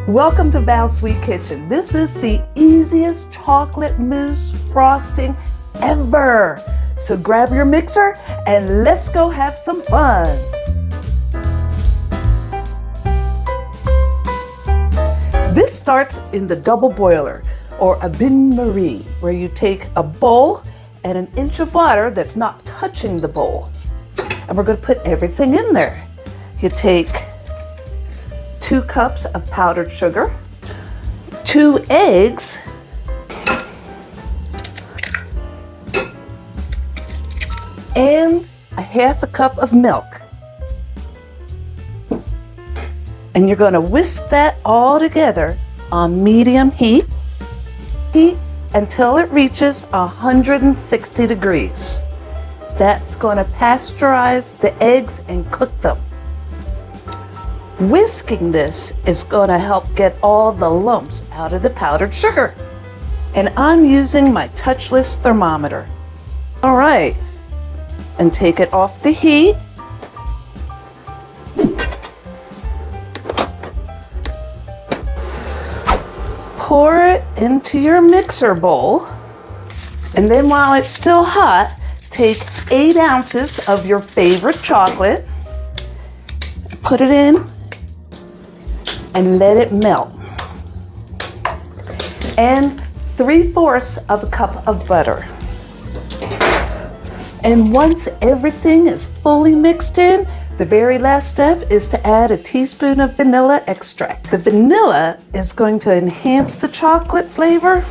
Welcome to Val's Sweet Kitchen. This is the easiest chocolate mousse frosting ever. So grab your mixer and let's go have some fun. This starts in the double boiler or a bain-marie, where you take a bowl and an inch of water that's not touching the bowl. And we're going to put everything in there. You take 2 cups of powdered sugar, 2 eggs, and a half a cup of milk. And you're going to whisk that all together on medium heat until it reaches 160 degrees. That's going to pasteurize the eggs and cook them. Whisking this is going to help get all the lumps out of the powdered sugar. And I'm using my touchless thermometer. All right, and take it off the heat. Pour it into your mixer bowl. And then while it's still hot, take 8 ounces of your favorite chocolate, put it in, and let it melt. And 3/4 of a cup of butter. And once everything is fully mixed in, the very last step is to add a teaspoon of vanilla extract. The vanilla is going to enhance the chocolate flavor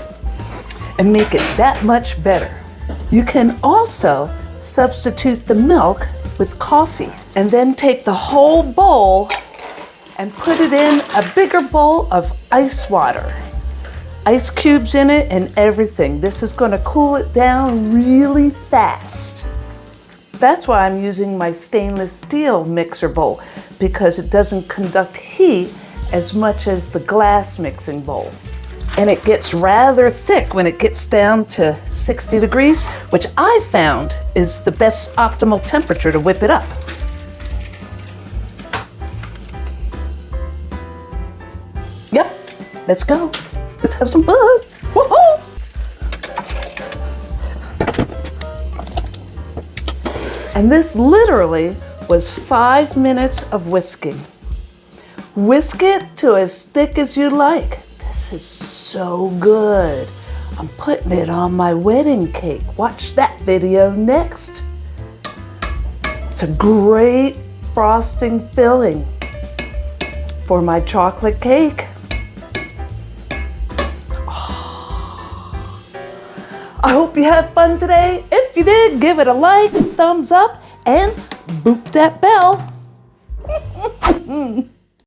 and make it that much better. You can also substitute the milk with coffee and then take the whole bowl and put it in a bigger bowl of ice water. Ice cubes in it and everything. This is going to cool it down really fast. That's why I'm using my stainless steel mixer bowl, because it doesn't conduct heat as much as the glass mixing bowl. And it gets rather thick when it gets down to 60 degrees, which I found is the best optimal temperature to whip it up. Yep, let's go. Let's have some fun. Woohoo! And this literally was 5 minutes of whisking. Whisk it to as thick as you like. This is so good. I'm putting it on my wedding cake. Watch that video next. It's a great frosting filling for my chocolate cake. I hope you had fun today. If you did, give it a like, thumbs up, and boop that bell.